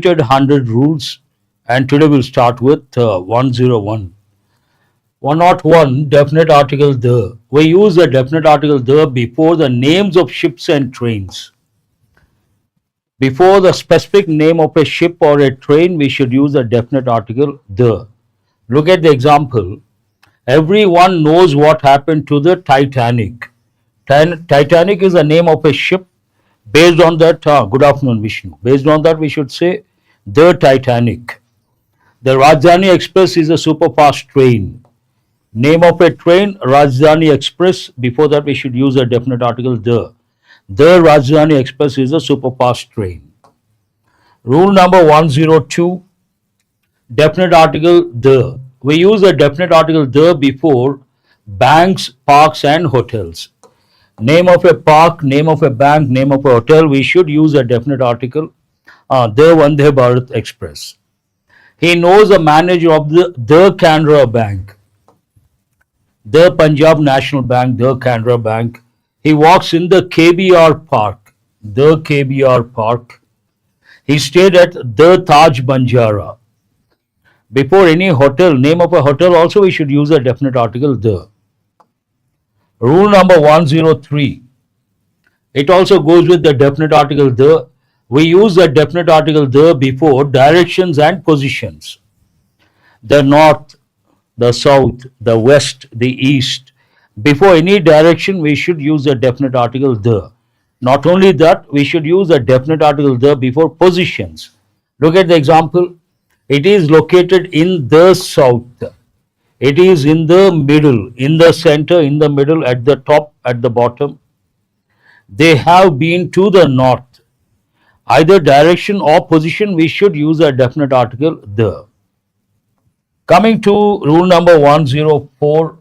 100 rules, and today we'll start with 101. 101 definite article the. We use the definite article the before the names of ships and trains. Before the specific name of a ship or a train, we should use the definite article the. Look at the example. Everyone knows what happened to the Titanic. Titanic is the name of a ship. Based on that, good afternoon, Vishnu. Based on that, we should say the Titanic. The Rajdhani Express is a superfast train. Name of a train, Rajdhani Express. Before that, we should use a definite article the. The Rajdhani Express is a superfast train. Rule number 102, definite article the. We use a definite article the before banks, parks, and hotels. Name of a park, name of a bank, name of a hotel, we should use a definite article the Vande Bharat Express. He knows the manager of the Canara Bank, the Punjab National Bank, the Canara Bank. He walks in the KBR Park, the KBR Park. He stayed at the Taj Banjara. Before any hotel, name of a hotel, also we should use a definite article the. Rule number 103. It also goes with the definite article the. We use the definite article the before directions and positions. The north, the south, the west, the east. Before any direction, we should use the definite article the. Not only that, we should use the definite article the before positions. Look at the example. It is located in the south. It is in the middle, in the center, in the middle, at the top, at the bottom. They have been to the north. Either direction or position, we should use a definite article the. Coming to rule number 104,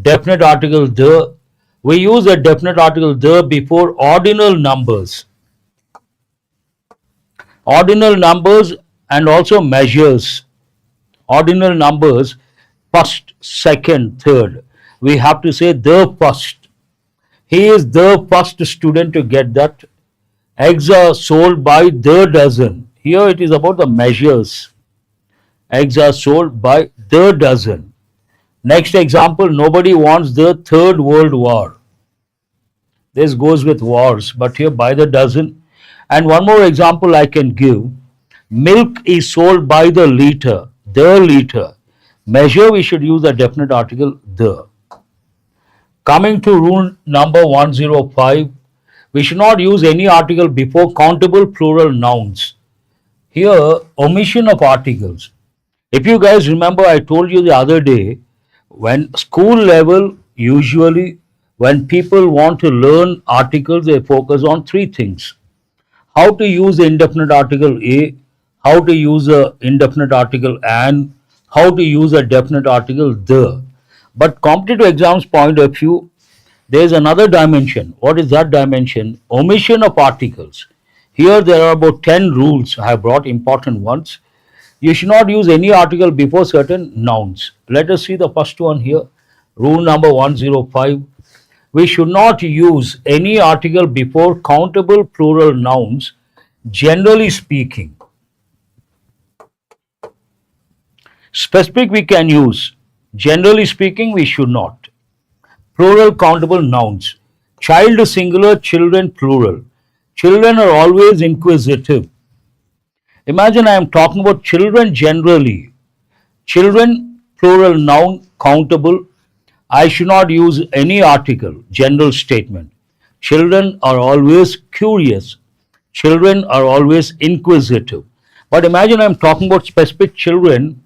definite article the. We use a definite article the before ordinal numbers. Ordinal numbers and also measures. Ordinal numbers, first, second, third. We have to say the first. He is the first student to get that. Eggs are sold by the dozen. Here it is about the measures. Eggs are sold by the dozen. Next example, nobody wants the Third World War. This goes with wars, but here by the dozen. And one more example I can give. Milk is sold by the liter. The liter. Measure, we should use the definite article the. Coming to rule number 105, we should not use any article before countable plural nouns. Here, omission of articles. If you guys remember, I told you the other day, when school level, usually when people want to learn articles, they focus on three things. How to use the indefinite article a, how to use the indefinite article an, how to use a definite article the. But competitive exams point of view, there is another dimension. What is that dimension? Omission of articles. Here there are about 10 rules. I have brought important ones. You should not use any article before certain nouns. Let us see the first one here. Rule number 105. We should not use any article before countable plural nouns, generally speaking. Specific we can use. Generally speaking, we should not. Plural countable nouns. Child singular, children plural. Children are always inquisitive. Imagine I am talking about children generally. Children plural noun countable. I should not use any article, general statement. Children are always curious. Children are always inquisitive. But imagine I am talking about specific children.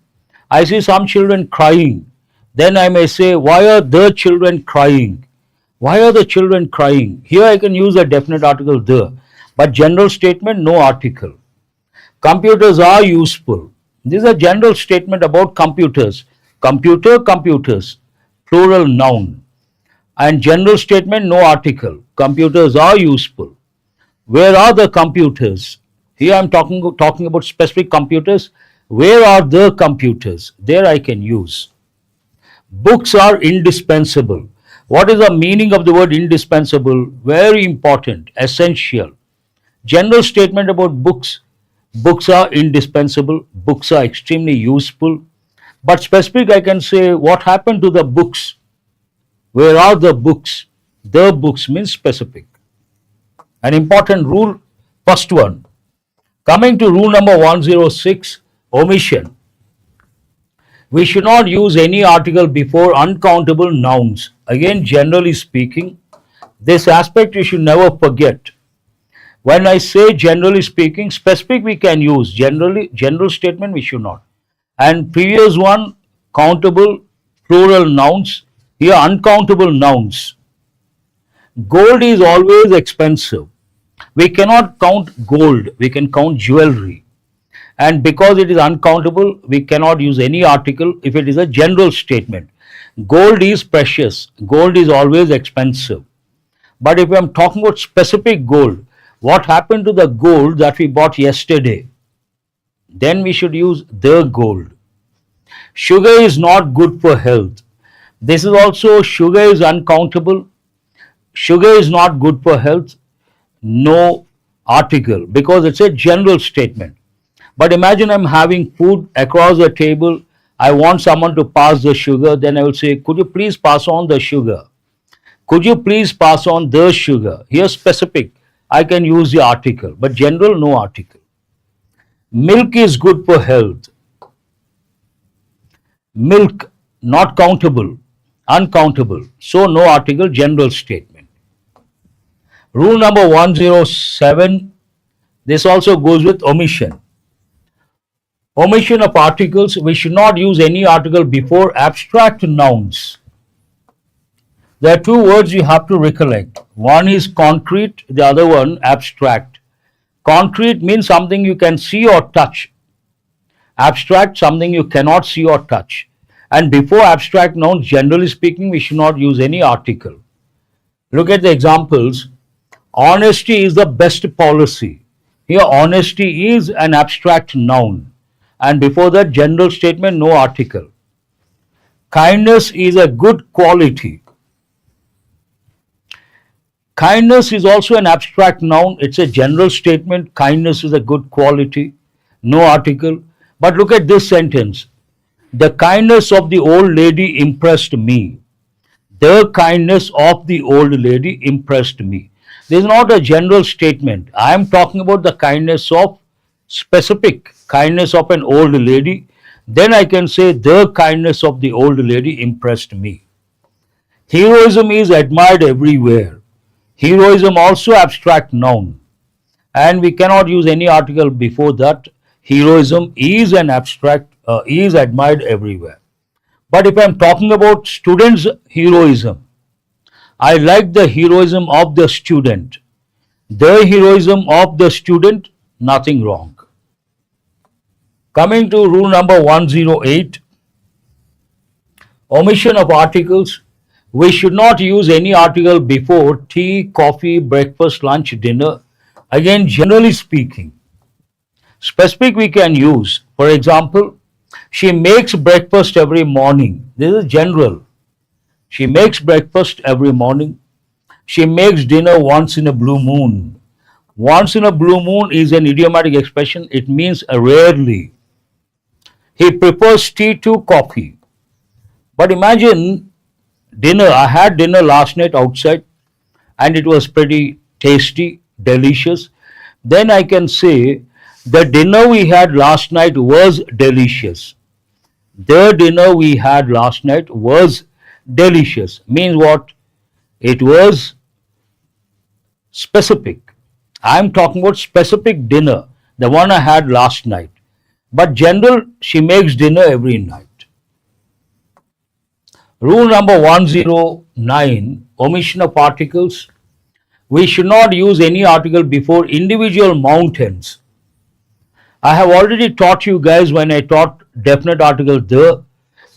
I see some children crying. Then I may say, why are the children crying? Why are the children crying? Here I can use a definite article the. But general statement, no article. Computers are useful. This is a general statement about computers. Computer, computers. Plural noun. And general statement, no article. Computers are useful. Where are the computers? Here I am talking about specific computers. Where are the computers? There I can use. Books are indispensable. What is the meaning of the word indispensable? Very important, essential. General statement about books. Books are indispensable. Books are extremely useful. But specific, I can say, what happened to the books? Where are the books? The books means specific. An important rule, first one. Coming to rule number 106, omission. We should not use any article before uncountable nouns. Again, generally speaking, this aspect you should never forget. When I say generally speaking, specific we can use. General statement we should not. And previous one, countable, plural nouns. Here, uncountable nouns. Gold is always expensive. We cannot count gold. We can count jewelry. And because it is uncountable, we cannot use any article if it is a general statement. Gold is precious. Gold is always expensive. But if I am talking about specific gold, what happened to the gold that we bought yesterday? Then we should use the gold. Sugar is not good for health. This is also, sugar is uncountable. Sugar is not good for health. No article, because it's a general statement. But imagine I'm having food across the table. I want someone to pass the sugar. Then I will say, could you please pass on the sugar? Could you please pass on the sugar? Here specific, I can use the article, but general, no article. Milk is good for health. Milk, not countable, uncountable. So no article, general statement. Rule number 107, this also goes with omission. Omission of articles, we should not use any article before abstract nouns. There are two words you have to recollect. One is concrete, the other one abstract. Concrete means something you can see or touch. Abstract, something you cannot see or touch. And before abstract nouns, generally speaking, we should not use any article. Look at the examples. Honesty is the best policy. Here, honesty is an abstract noun. And before that, general statement, no article. Kindness is a good quality. Kindness is also an abstract noun. It's a general statement. Kindness is a good quality. No article. But look at this sentence. The kindness of the old lady impressed me. The kindness of the old lady impressed me. This is not a general statement. I am talking about the kindness of specific, kindness of an old lady. Then I can say the kindness of the old lady impressed me. Heroism is admired everywhere. Heroism also abstract noun. And we cannot use any article before that. Heroism is an abstract, is admired everywhere. But if I am talking about students' heroism, I like the heroism of the student. The heroism of the student, nothing wrong. Coming to rule number 108, omission of articles. We should not use any article before tea, coffee, breakfast, lunch, dinner. Again, generally speaking. Specific we can use. For example, she makes breakfast every morning. This is general. She makes breakfast every morning. She makes dinner once in a blue moon. Once in a blue moon is an idiomatic expression. It means rarely. He prefers tea to coffee. But imagine dinner. I had dinner last night outside and it was pretty tasty, delicious. Then I can say the dinner we had last night was delicious. The dinner we had last night was delicious. Means what? It was specific. I am talking about specific dinner, the one I had last night. But general, she makes dinner every night. Rule number 109, omission of articles. We should not use any article before individual mountains. I have already taught you guys when I taught definite article the.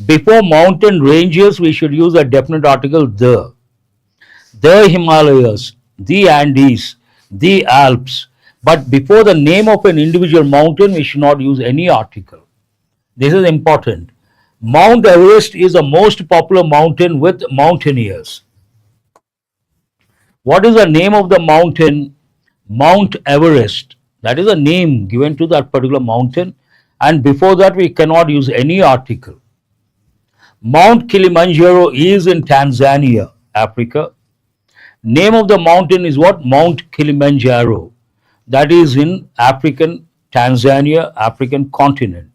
Before mountain ranges, we should use a definite article the. The Himalayas, the Andes, the Alps. But before the name of an individual mountain, we should not use any article. This is important. Mount Everest is the most popular mountain with mountaineers. What is the name of the mountain? Mount Everest. That is a name given to that particular mountain, and before that we cannot use any article. Mount Kilimanjaro is in Tanzania, Africa. Name of the mountain is what? Mount Kilimanjaro. That is in African Tanzania, African continent.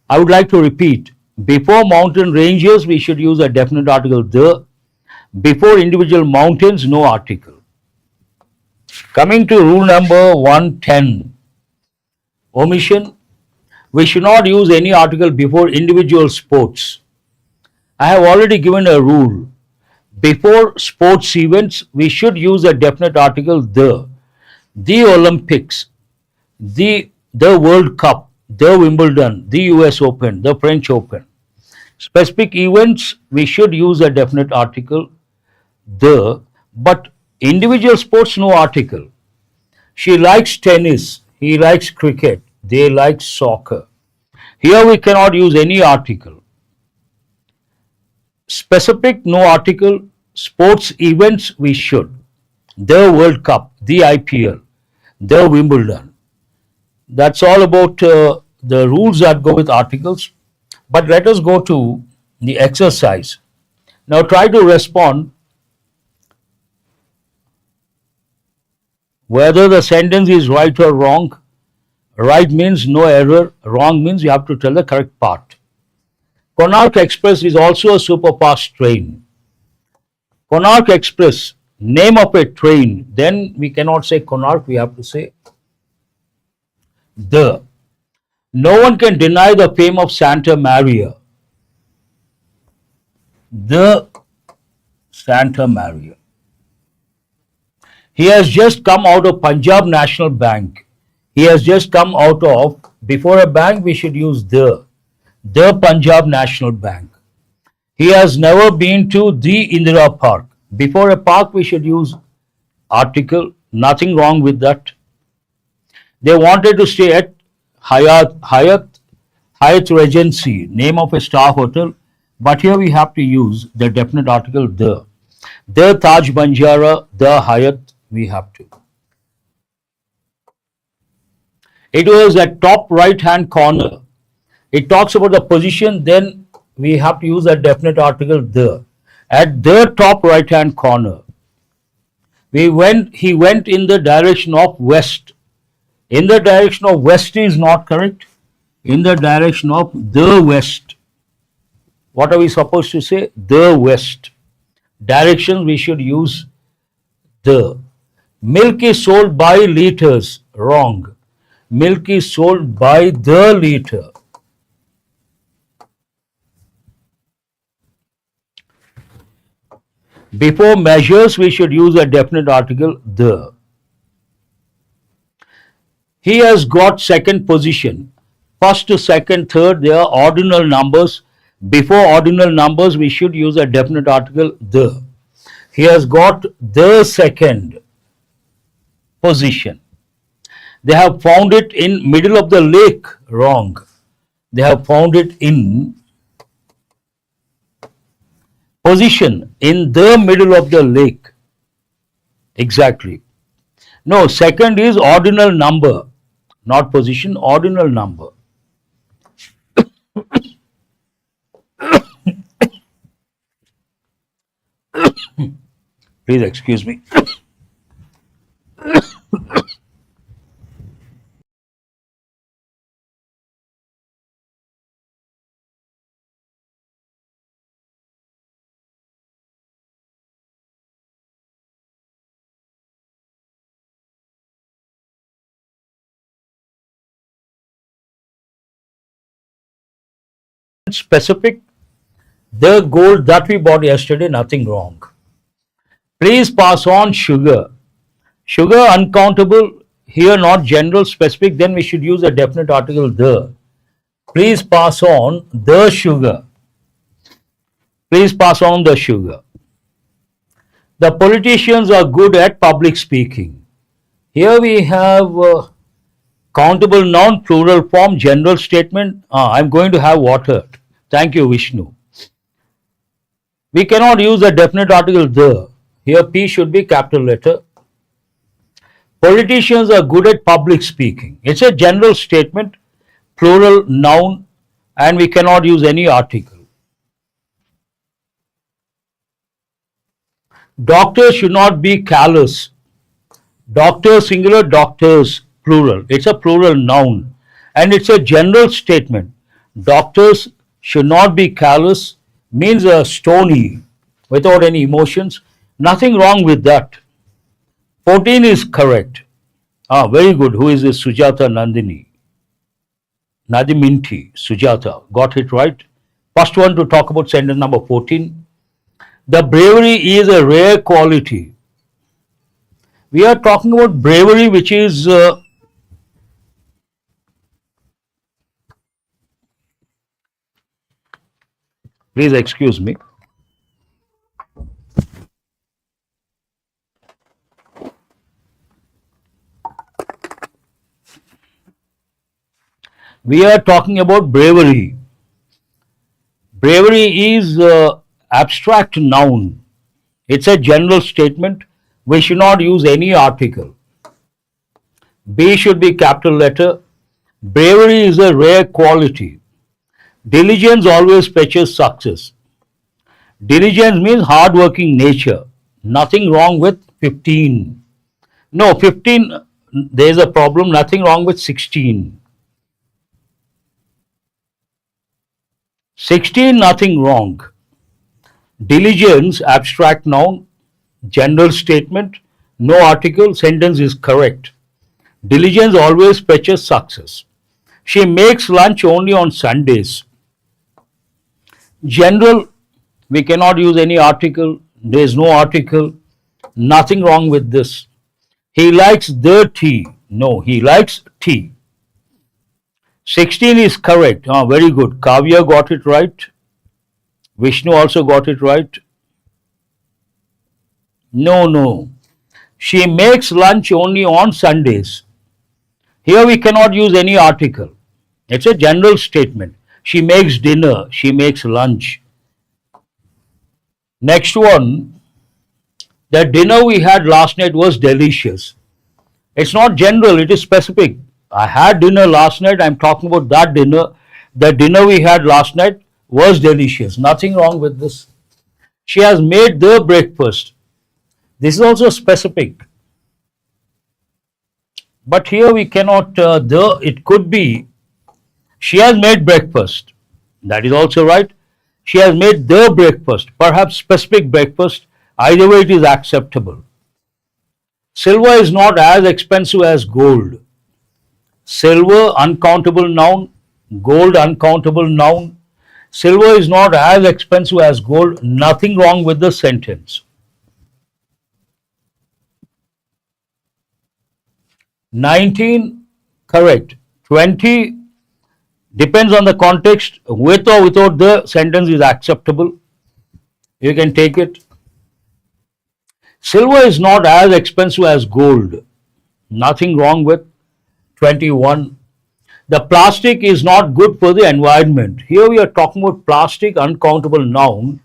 I would like to repeat, before mountain ranges we should use a definite article the. Before individual mountains, no article. Coming to rule number 110, omission. We should not use any article before individual sports. I have already given a rule. Before sports events, we should use a definite article the. The Olympics, the World Cup, the Wimbledon, the US Open, the French Open. Specific events, we should use a definite article the, but individual sports, no article. She likes tennis, he likes cricket, they like soccer. Here we cannot use any article. Specific, no article. Sports events, we should. The World Cup, the IPL, the Wimbledon. That's all about the rules that go with articles. But let us go to the exercise. Now try to respond whether the sentence is right or wrong. Right means no error, wrong means you have to tell the correct part. Konark Express is also a superfast train. Konark Express, name of a train, then we cannot say Konark, we have to say the. No one can deny the fame of Santa Maria. The Santa Maria. He has just come out of Punjab National Bank. He has just come out of, before a bank we should use the Punjab National Bank. He has never been to the Indira Park. Before a park we should use article, nothing wrong with that. They wanted to stay at Hyatt Regency, name of a star hotel, but here we have to use the definite article the. The Taj Banjara, the Hyatt, we have to. It was at top right hand corner. It talks about the position, then we have to use a definite article the. At the top right hand corner. He went in the direction of west. In the direction of west is not correct. In the direction of the west. What are we supposed to say? The west. Directions we should use the. Milk is sold by liters. Wrong. Milk is sold by the liter. Before measures, we should use a definite article the. He has got second position. First to second, third, they are ordinal numbers. Before ordinal numbers, we should use a definite article the. He has got the second position. They have found it in middle of the lake. Wrong. They have found it in position in the middle of the lake. Exactly. No, second is ordinal number, not position, ordinal number. Please excuse me. Specific, the gold that we bought yesterday, nothing wrong. Please pass on sugar. Sugar uncountable, here not general, specific, then we should use a definite article the. Please pass on the sugar. Please pass on the sugar. The politicians are good at public speaking. Here we have countable noun, plural form, general statement. I'm going to have water. Thank you, Vishnu. We cannot use a definite article the. Here P should be capital letter. Politicians are good at public speaking. It's a general statement, plural noun, and we cannot use any article. Doctors should not be callous. Doctors singular, doctors plural. It's a plural noun and it's a general statement. Doctors should not be callous means stony without any emotions. Nothing wrong with that. 14 is correct. Ah, very good. Who is this? Sujata Nandini. Nadiminti, Sujata. Got it right. First one to talk about sentence number 14. The bravery is a rare quality. We are talking about bravery, which is please excuse me. We are talking about bravery. Bravery is abstract noun. It's a general statement. We should not use any article. B should be capital letter. Bravery is a rare quality. Diligence always fetches success. Diligence means hard-working nature. Nothing wrong with 15. No, 15, there is a problem. Nothing wrong with 16. 16, nothing wrong. Diligence, abstract noun, general statement, no article, sentence is correct. Diligence always fetches success. She makes lunch only on Sundays. General, we cannot use any article, there is no article, nothing wrong with this. He likes the tea. No, he likes tea. 16 is correct. Ah, very good. Kavya got it right. Vishnu also got it right. No, no. She makes lunch only on Sundays. Here we cannot use any article. It's a general statement. She makes dinner. She makes lunch. Next one. The dinner we had last night was delicious. It's not general, it is specific. I had dinner last night. I'm talking about that dinner. The dinner we had last night was delicious. Nothing wrong with this. She has made the breakfast. This is also specific. But here we cannot, it could be, she has made breakfast. That is also right. She has made the breakfast, perhaps specific breakfast. Either way, it is acceptable. Silver is not as expensive as gold. Silver, uncountable noun. Gold, uncountable noun. Silver is not as expensive as gold. Nothing wrong with the sentence. 19, correct. 20, depends on the context. With or without the sentence is acceptable. You can take it. Silver is not as expensive as gold. Nothing wrong with 21. The plastic is not good for the environment. Here we are talking about plastic, uncountable noun.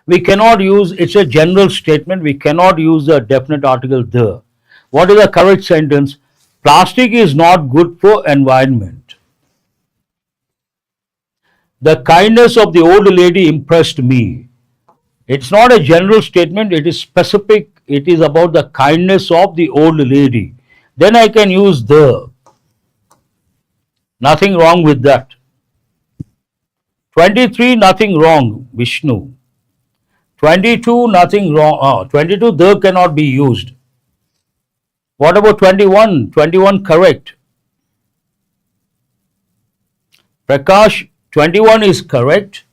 We cannot use, it's a general statement. We cannot use the definite article the. What is the correct sentence? Plastic is not good for environment. The kindness of the old lady impressed me. It's not a general statement, it is specific. It is about the kindness of the old lady. Then I can use the. Nothing wrong with that. 23, nothing wrong, Vishnu. 22, nothing wrong. 22, the cannot be used. What about 21? 21 correct. Prakash, 21 is correct.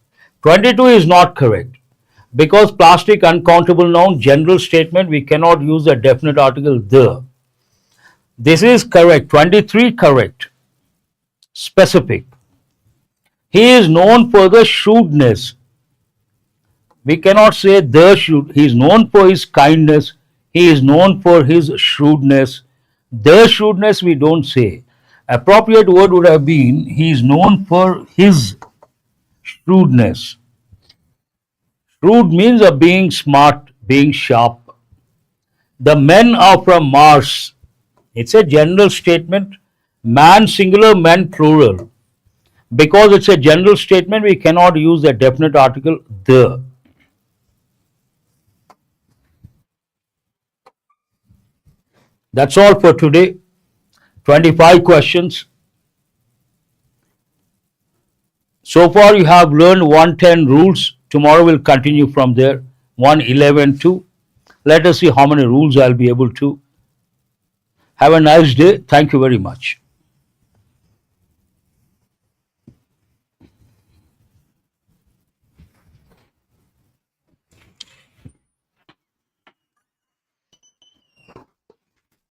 22 is not correct. Because plastic, uncountable noun, general statement, we cannot use the definite article the. This is correct. 23 correct. Specific. He is known for the shrewdness. We cannot say the shrewd. He is known for his kindness. He is known for his shrewdness. The shrewdness we don't say. Appropriate word would have been he is known for his shrewdness. Shrewd means of being smart, being sharp. The men are from Mars. It's a general statement. Man singular, men plural. Because it's a general statement, we cannot use the definite article the. That's all for today. 25 questions. So far, you have learned 110 rules. Tomorrow we'll continue from there. 111 to. Let us see how many rules I'll be able to. Have a nice day. Thank you very much.